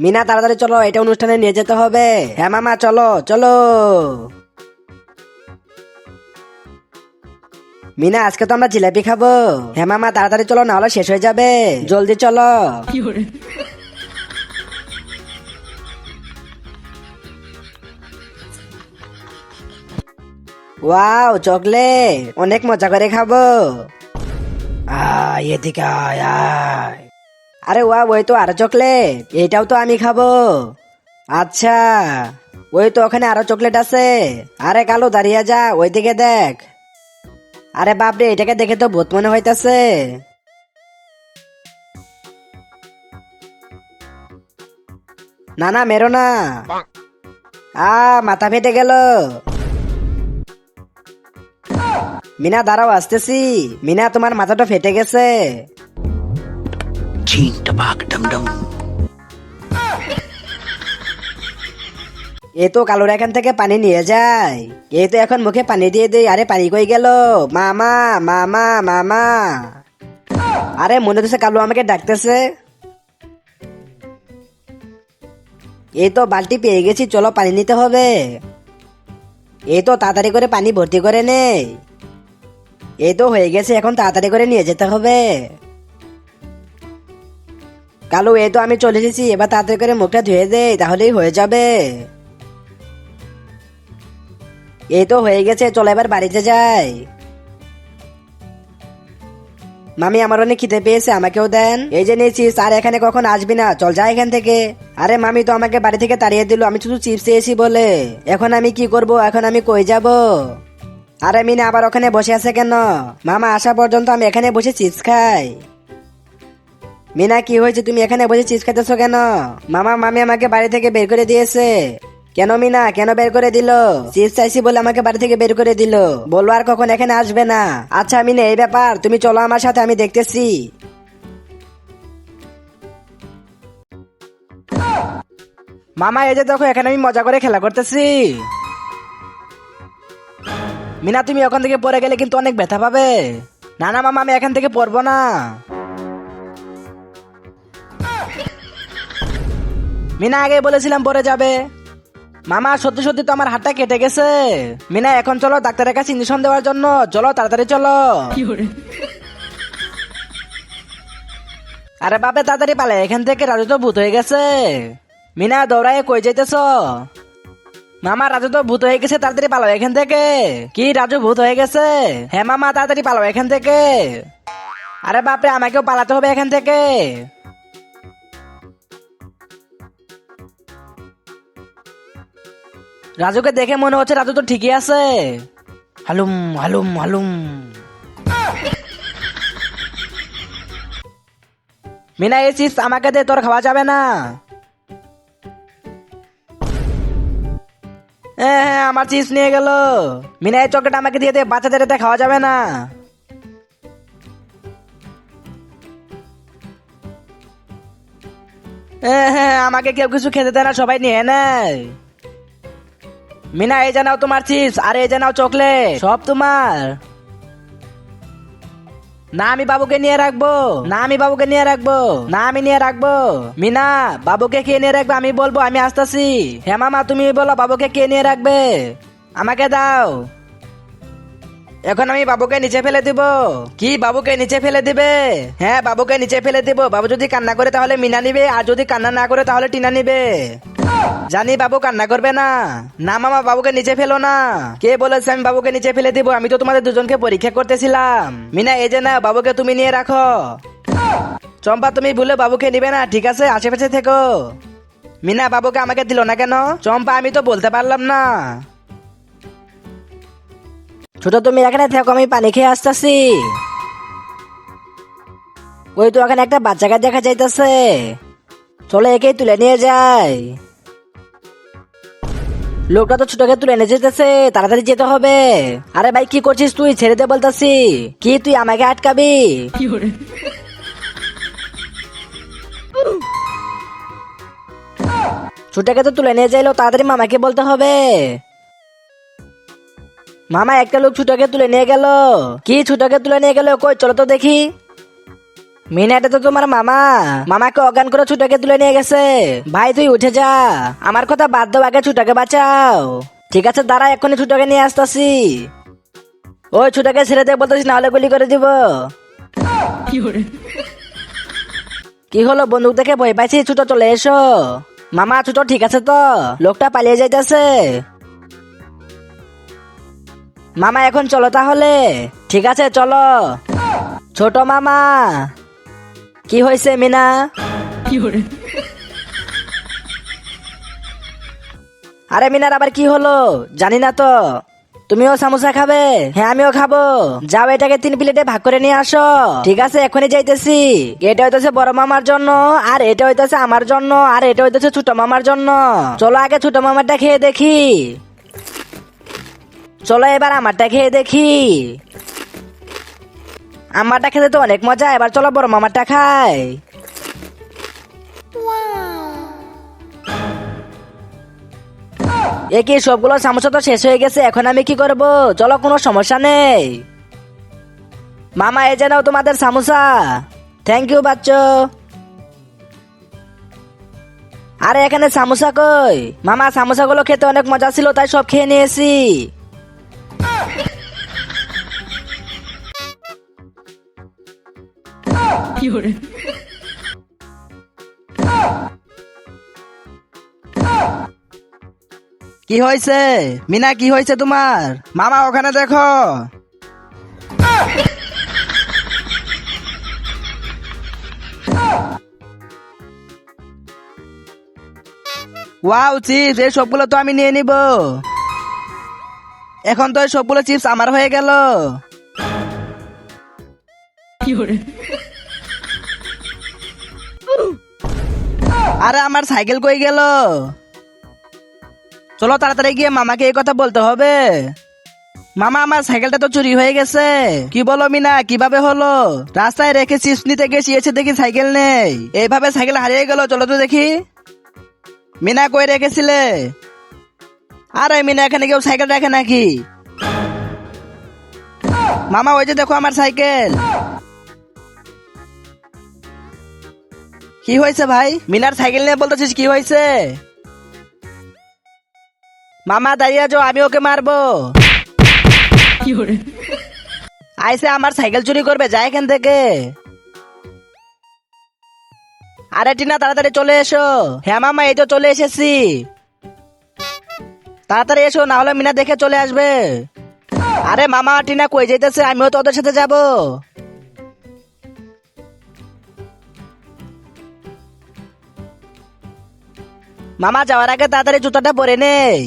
মিনা তাড়াতাড়ি চলো, এটা অনুষ্ঠানে নিয়ে যেতে হবে। হ্যাঁ মামা চলো চলো। মিনা আজকে তো আমরা জিলাপি খাবো। হ্যাঁ মামা তাড়াতাড়ি চলো, না হলে শেষ হয়ে যাবে, জলদি চলো। ওয়াও চকলেট, অনেক মজা করে খাবো। এদিকে আয় আয়। আরে ওয়া, ওই তো আরো চকলেট, এইটাও তো আমি খাবো। আচ্ছা, ওই তো ওখানে আরো চকলেট আছে। আরে কালু দাঁড়িয়ে যা, ওইদিকে দেখ। আরে বাপরে, এটাকে দেখে তো ভূত মনে হইতাছে। না না মেরো না। মাথা ফেটে গেল। মিনা দাঁড়াও, আসতেছি। মিনা তোমার মাথাটা ফেটে গেছে। এই তো কালুর এখান থেকে পানি নিয়ে যায়। এই তো এখন মুখে পানি দিয়ে দেই। আরে পানি কই গেল? মামা মামা মামা। আরে মনে হচ্ছে কালু আমাকে ডাকতেছে। এই তো বালতি পেয়ে গেছি, চলো পানি নিতে হবে। এই তো তাড়াতাড়ি করে পানি ভর্তি করে নেই। এই তো হয়ে গেছে, এখন তাড়াতাড়ি করে নিয়ে যেতে হবে। কালু এই তো আমি চলে এসেছি, এবার তাড়াতাড়ি করে মুখটা ধুয়ে দেই, তাহলেই হয়ে যাবে। এই তো হয়ে গেছে, চলো এবার বাড়িতে যাই। মামি আমার অনেক খিদে পেয়েছে, আমাকেও দেন। এই যে নিয়েছিস, আর এখানে কখন আসবি না, চল যা এখান থেকে। আরে মামি তো আমাকে বাড়ি থেকে তাড়িয়ে দিল, আমি শুধু চিপস চেয়েছি বলে। এখন আমি কি করব, এখন আমি কই যাব? আরে মিনা আবার ওখানে বসে আছে কেন? মামা আসা পর্যন্ত আমি এখানে বসে চিপস খাই। মিনা কি হয়েছে, তুমি এখানে বসে চিপস খাইতেছো কেন? মামা মামি আমাকে বাড়ি থেকে বের করে দিয়েছে। কেন মিনা, কেন বের করে দিল? চিপস চাইছি বলে আমাকে বাড়ি থেকে বের করে দিল, বলবো আর কখন এখানে আসবে না। আচ্ছা মিনা এই ব্যাপার, তুমি চলো আমার সাথে, আমি দেখতেছি। মামা এই যে দেখো, এখানে আমি মজা করে খেলা করতেছি। মিনা তুমি ওখান থেকে পড়ে গেলে কিন্তু অনেক ব্যথা পাবে। না না মামা, আমি এখান থেকে পড়বো না। মিনা আগে বলেছিলাম পড়ে যাবে। মামা সত্যি সত্যি তো আমার হাতটা কেটে গেছে। মিনা এখন চলো ডাক্তারের কাছে ইঞ্জেকশন দেওয়ার জন্য, চলো তাড়াতাড়ি চলো। আরে বাপে তাড়াতাড়ি পালে এখান থেকে, রাজু তো ভূত হয়ে গেছে। মিনা দৌড়ায় কই যাইতেছ? মামা রাজু তো ভূত হয়ে গেছে, তাড়াতাড়ি পালাও এখান থেকে। কি রাজু ভূত হয়ে গেছে? হ্যাঁ মামা তাড়াতাড়ি পালাও এখান থেকে। আরে বাপরে, আমাকেও পালাতে হবে এখান থেকে। রাজুকে দেখে মনে হচ্ছে রাজু তো ঠিকই আছে। হালুম হালুম হালুম। মিনা এই চিপস আমাকে দে, তোর খাওয়া যাবে না। হ্যাঁ আমার চিপস নিয়ে গেল। মিনা এই চকলেট আমাকে দিয়ে দে, বাচ্চাদের এতে খাওয়া যাবে না। হ্যাঁ আমাকে কেউ কিছু খেতে দেয় না, সবাই নিয়ে নেয়। মিনা এই যে নাও তোমার চিপস, আর এই যে নাও চকলেট, সব তোমার। না আমি বাবুকে নিয়ে রাখবো, না আমি বাবুকে নিয়ে রাখবো, না আমি নিয়ে রাখবো। মিনা বাবুকে কে নিয়ে রাখবে আমি বলবো, আমি আসতেছি। হ্যাঁ মামা তুমি বলো বাবুকে কে নিয়ে রাখবে, আমাকে দাও। এখন আমি বাবুকে নিচে ফেলে দিব। কি বাবুকে নিচে ফেলে দিবে? হ্যাঁ বাবুকে নিচে ফেলে দিব। বাবু যদি কান্না করে তাহলে মিনা নিবে, আর যদি কান্না না করে তাহলে টিনা নিবে। জানি বাবু কান্না করবে না। না মামা বাবুকে নিচে ফেলো না। কে বলেছে আমি বাবুকে নিচে ফেলে দিব? আমি তো তোমাদের দুজনকে পরীক্ষা করতেছিলাম। মিনা এই যে না, বাবুকে তুমি নিয়ে রাখো। চম্পা তুমি ভুলে বাবুকে নিবে না, ঠিক আছে আশেপাশে থেকো। মিনা বাবুকে আমাকে দিল না কেন? চম্পা আমি তো বলতে পারলাম না। ছোট তুমি এখানে থেকো, আমি পানি খেয়ে আসতেছি। ওই তো ওখানে একটা বাচ্চাকে দেখা যাইতেছে, চলো একেই তুলে নিয়ে যাই। লোকটা তো ছোটকে তুলে নিয়ে যেতেছে, তাড়াতাড়ি যেতে হবে। আরে ভাই কি করছিস তুই, ছেড়ে দে বলতাছি। কি তুই আমাকে আটকাবি? ছোটকে তো তুলে নিয়ে যাইলো, তাড়াতাড়ি মামাকে বলতে হবে। মামা একটা লোক ছোটকে তুলে নিয়ে গেল। কি ছোটকে তুলে নিয়ে গেল? কই চলো তো দেখি। মিনা, এটা তো তোমার মামা। মামাকে অজ্ঞান করে ছুটাকে তুলে নিয়ে গেছে। ভাই তুই উঠে যা, আমার কথা বাদ দাও, আগে ছুটাকে বাঁচাও। ঠিক আছে দাঁড়া, এক্ষুনি ছুটাকে নিয়ে আসতাছি। ওই ছুটাকে ছেড়ে দে বলতেছি, না হলে গুলি করে দিব। কি হলো, বন্দুক দেখে ভয় পাইছি? ছুটো চলে এসো। মামা ছুটো, ঠিক আছে তো? লোকটা পালিয়ে যাইতেছে। মামা এখন চলো তাহলে। ঠিক আছে চলো। ছোট মামা। কি হয়েছে মিনা? আরে মিনার আবার কি হলো? জানি না তো। তুমিও সামোসা খাবে? হ্যাঁ আমিও খাবো। যাও, এটাকে 3 প্লেটে ভাগ করে নিয়ে আসো। ঠিক আছে এখনই যাইতেছি। এটা হইতেছে বড় মামার জন্য, আর এটা হইতেছে আমার জন্য, আর এটা হইতেছে ছোট মামার জন্য। চলো আগে ছোট মামারটা খেয়ে দেখি। চলো এবার আমারটা খেয়ে দেখি। আমারটা খেতে তো অনেক মজা, এবার চলো বড় মামারটা খাই। এ কি, সবগুলো সমস্যা তো শেষ হয়ে গেছে, এখন আমি কি করব? চলো কোনো সমস্যা নেই। মামা এই যে নাও তোমাদের সামোসা। Thank you বাচ্চো। আরে এখানে সামোসা কই? মামা সামোসা গুলো খেতে অনেক মজা ছিল, তাই সব খেয়ে নিয়েছি। কি হয়েছে মিনা, কি হয়েছে তোমার? মামা ওখানে দেখো। ওয়াও চিপস, এই সবগুলো তো আমি নিয়ে নিব। এখন তো এই সবগুলো চিপস আমার হয়ে গেল। আরে আমার সাইকেল কই গেল? চলো তাড়াতাড়ি গিয়ে মামাকে এই কথা বলতে হবে। মামা আমার সাইকেলটা তো চুরি হয়ে গেছে। কি বলো মিনা, কিভাবে হলো? রাস্তায় রেখে চিপস নিতে গেছি, এসে দেখি সাইকেল নেই। এইভাবে সাইকেল হারিয়ে গেল, চলো তো দেখি। মিনা কই রেখেছিলে? আরে মিনা, এখানে কেউ সাইকেল রাখে নাকি? মামা ওই যে দেখো আমার সাইকেল। কি হয়েছে ভাই? মিনার সাইকেল নিয়ে বলতেছিস, কি হয়েছে? মামা দাঁড়িয়ে যাও, আমি ওকে মারবো। আইসে আমার সাইকেল চুরি করবে, যায় এখান থেকে। আরে টিনা তাড়াতাড়ি চলে এসো। হ্যাঁ মামা এই তো চলে এসেছি। তাড়াতাড়ি এসো, না হলে মিনা দেখে চলে আসবে। আরে মামা টিনা কই যাইতেছে? আমিও তো ওদের সাথে যাব। মামা যাওয়ার আগে তাড়াতাড়ি জুতাটা পরে নেই।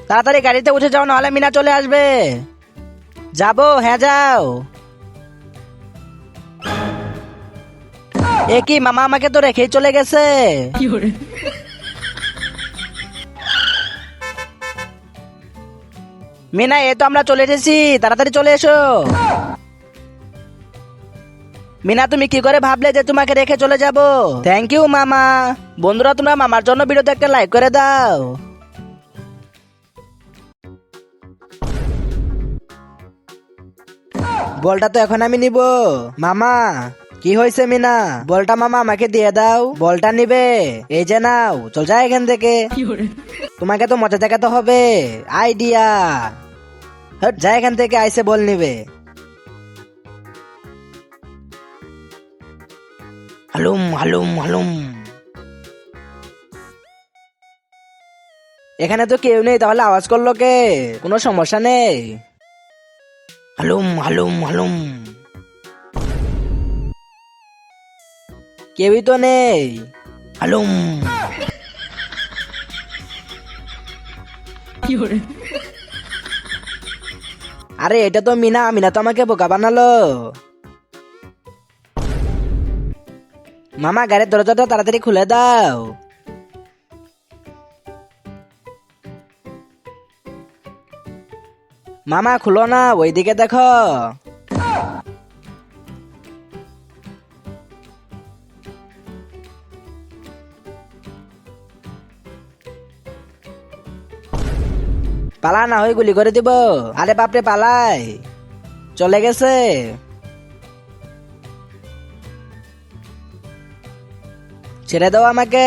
তাড়াতাড়ি গাড়িতে উঠে যাও, নাহলে মিনা চলে আসবে। যাবো? হ্যাঁ যাও। এ কি, মামা আমাকে তো রেখেই চলে গেছে। মিনা এই তো আমরা চলে এসেছি, তাড়াতাড়ি চলে এসো। মিনা তুমি কি করে ভাবলে যে তোমাকে রেখে চলে যাব? থ্যাংক ইউ মামা। বন্ধুরা তোমরা মামার জন্য ভিডিওতে একটা লাইক করে দাও। বলটা তো এখন আমি নিব। মামা কি হয়েছে মিনা? বলটা মামা আমাকে দিয়ে দাও। বলটা নিবে? এই যে নাও, চল যা এখান থেকে। তোমাকে তো মজা দেখাতে হবে। আইডিয়া। হট, যা এখান থেকে, আইসে বল নিবে। হালুম হালুম হালুম। এখানে তো কেউ নেই, তাহলে আওয়াজ করলো কে? কোনো সমস্যা নেই। হালুম হালুম হালুম। কেউই তো নেই। হালুম। আরে এটা তো মিনা, মিনা তো আমাকে বোকা বানালো। মামা গাড়ির দরজাটা তাড়াতাড়ি খুলে দাও। মামা খুলো না, ওইদিকে দেখো। পালা, না হয় গুলি করে দিব। আরে বাপরে, পালাই। চলে গেছে। ছেড়ে দাও আমাকে।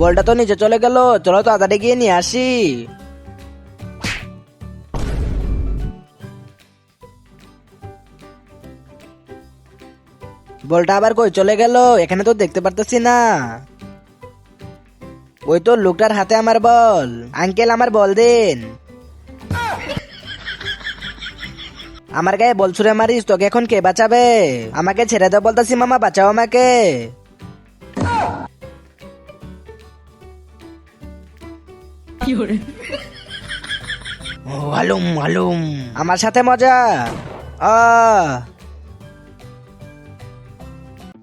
বলটা তো নিচে চলে গেল, চলো তাড়াতাড়ি গিয়ে নিয়ে আসি। বলটা আবার কই চলে গেল, এখানে তো দেখতে পারতেছি না। ওই তো লোকটার হাতে আমার বল। আঙ্কেল আমার বল দিন। আমার গায়ে বল ছুড়ে মারিস, তোকে এখন কে বাঁচাবে? আমাকে ছেড়ে দাও বলতাছি মামা, বাঁচাও আমাকে। ও হালুম হালুম, আমার সাথে মজা।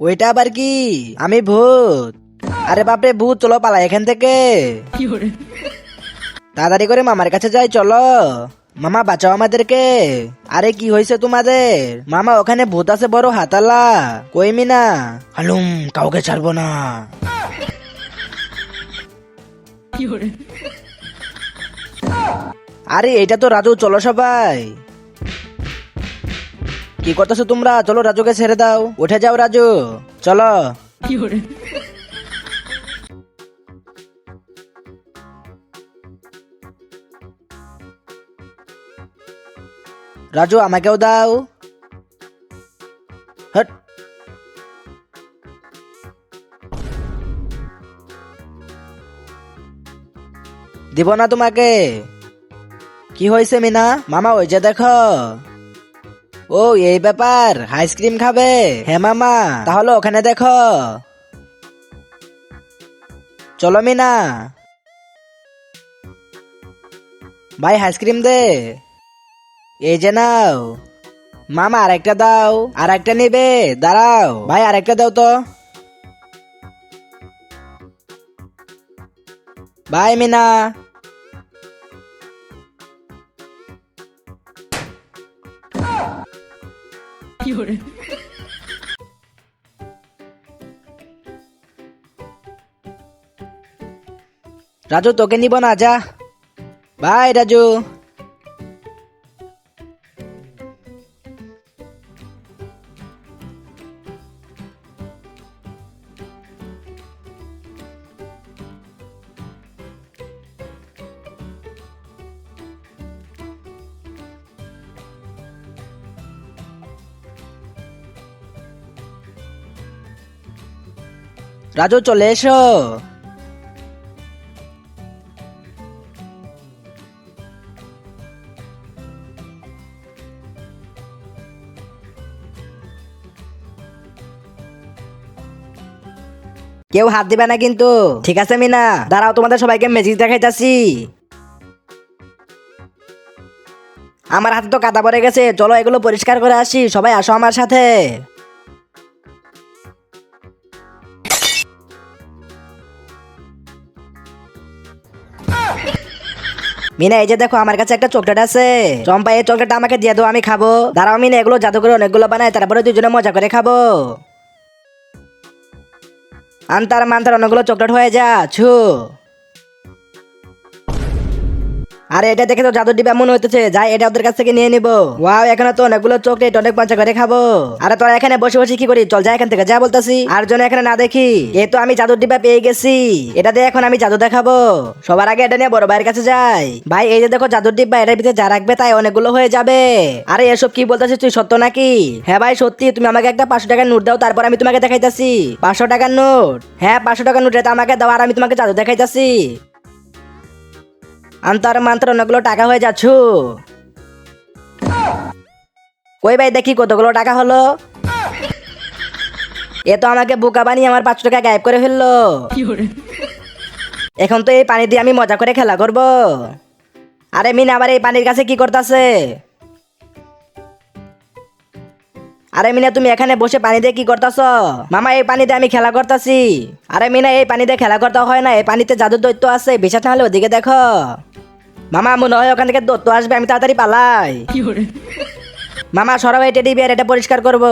ওইটা আবার কি? আমি ভূত? আরে বাপরে ভূত, চলো পালাই এখান থেকে। তাড়াতাড়ি করে মামার কাছে যাই, চলো। মামা বাঁচাও আমাদেরকে। আরে কি হয়েছে তোমাদের? মামা ওখানে ভূত আছে বড় হাতালা। কই মিনা? হালুম, কাউকে ছাড়বো না। আরে এটা তো রাজু, চলো সবাই। কি করতেছো তোমরা? চলো রাজুকে ছেড়ে দাও, উঠে যাও রাজু, চলো। রাজু আমাকেও দাও। হট। দিব না তোমাকে। কি হয়েছে মিনা? মামা ওই যে দেখো। ও এই ব্যাপার, আইসক্রিম খাবে? হ্যাঁ মামা, তাহলে ওখানে দেখো। চলো মিনা। ভাই আইসক্রিম দে। এই যে নাও। মামা আরেকটা দাও। আরেকটা নিবে? দাঁড়াও ভাই, আরেকটা দাও তো। বাই মিনা। রাজু তোকে নিব না, যা। বাই রাজু। রাজু চলে এসো। কেউ হাত দিবে না কিন্তু, ঠিক আছে মিনা? দাঁড়াও, তোমাদের সবাইকে ম্যাজিক দেখাইতাছি। আমার হাতে তো কাদা পড়ে গেছে, চলো এগুলো পরিষ্কার করে আসি। সবাই আসো আমার সাথে। মিনা এই যে দেখো, আমার কাছে একটা চকলেট আছে। চম্পা এই চকলেটটা আমাকে দিয়ে দাও, আমি খাবো। দাঁড়াও মিনা, এগুলো জাদু করে অনেকগুলো বানায়, তারপরে দুজনে মজা করে খাবো। আন্তার মান্তার অনেকগুলো চকলেট হয়ে যা ছু। আরে এটা দেখে তো জাদুর ডিব্বা মনে হইতেছে, যাই এটা ওদের কাছ থেকে নিয়ে নিবো। ওয়াও, এখানে তো অনেকগুলো চকলেট, অনেক মজা করে খাবো। আরে তোরা এখানে বসে বসে কি করি? চল যা এখান থেকে, যা বলতাছি। আর জন এখানে না দেখি। এই তো আমি জাদুর ডিব্বা পেয়ে গেছি, এটা দিয়ে এখন আমি জাদু দেখাবো। সবার আগে এটা নিয়ে বড় ভাইয়ের কাছে যাই। ভাই এই যে দেখো জাদুর ডিব্বা, এটার ভিতরে যা রাখবে তাই অনেকগুলো হয়ে যাবে। আরে এসব কি বলতেছিস তুই, সত্য নাকি? হ্যাঁ ভাই সত্যি, তুমি আমাকে একটা 500 টাকার নোট দাও, তারপর আমি তোমাকে দেখাইতাছি। 500 টাকার নোট? হ্যাঁ 500 টাকার নোট, এটা আমাকে দাও আর আমি তোমাকে জাদু দেখাইতাছি। আন্তর মান্তর অনেকগুলো টাকা হয়ে যাচ্ছ। কই ভাই দেখি কতগুলো টাকা হলো। এ তো আমাকে বোকা বানিয়ে আমার 500 টাকা গায়েব করে ফেললো। এখন তো এই পানি দিয়ে আমি মজা করে খেলা করব। আরে মিনা আবার এই পানির কাছে কি করতেছে? আরে মিনা তুমি এখানে বসে পানি দিয়ে কি করতেছ? মামা এই পানিতে আমি খেলা করতেছি। আরে মিনা এই পানিতে খেলা করতে হয় না, এই পানিতে জাদুর দৈত্য আছে, বিশ্বাস না হলে ওদিকে দেখো। মামা মনে হয় ওখান থেকে দৈত্য আসবে, আমি তাড়াতাড়ি পালাই। মামা সরাও এই টেডি বিয়ার, এটা পরিষ্কার করব।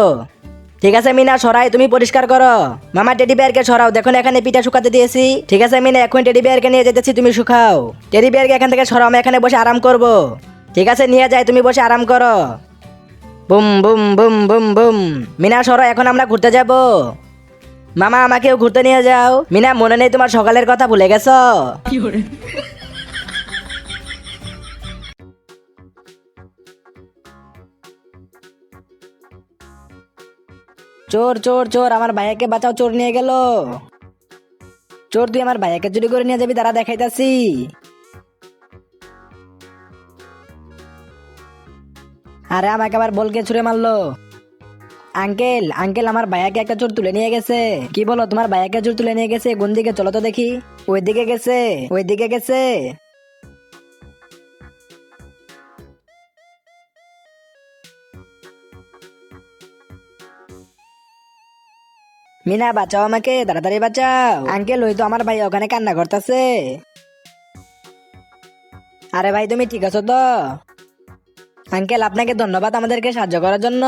ঠিক আছে মিনা, সরাই তুমি পরিষ্কার করো। মামা টেডি বিয়ারকে সরাও, দেখো না এখানে পিঠা শুকাতে দিয়েছি। ঠিক আছে মিনা, এখন টেডি বিয়ারকে নিয়ে যেতেছি, তুমি শুকাও। টেডি বিয়ারকে এখান থেকে সরাও, আমি এখানে বসে আরাম করব। ঠিক আছে নিয়ে যাই, তুমি বসে আরাম করো। Boom boom boom boom boom. Meena সরো, এখন আমরা ঘুরতে যাব। মামা আমাকেও ঘুরতে নিয়ে যাও। মিনা মনে নেই তোমার সকালের কথা ভুলে গেছো? চোর চোর চোর, আমার ভাইয়াকে বাঁচাও, চোর নিয়ে গেল। চোর তুই আমার ভাইয়াকে চুরি করে নিয়ে যাবি, তারা দেখাইতাছি। আরে আমাকে আবার বলকে ছুড়ে মারলো। আঙ্কেল আঙ্কেল, আমার ভাইয়াকে একটা চোর তুলে নিয়ে গেছে। কি বলো, তোমার ভাইয়াকে চোর তুলে নিয়ে গেছে? কোন দিকে চলো তো দেখি। ওইদিকে গেছে, ওইদিকে গেছে। মিনা বাঁচাও আমাকে, তাড়াতাড়ি বাঁচাও। আঙ্কেল ওই তো আমার ভাই ওখানে কান্না করতেছে। আরে ভাই তুমি ঠিক আছো তো? আঙ্কেল আপনাকে ধন্যবাদ আমাদেরকে সাহায্য করার জন্য।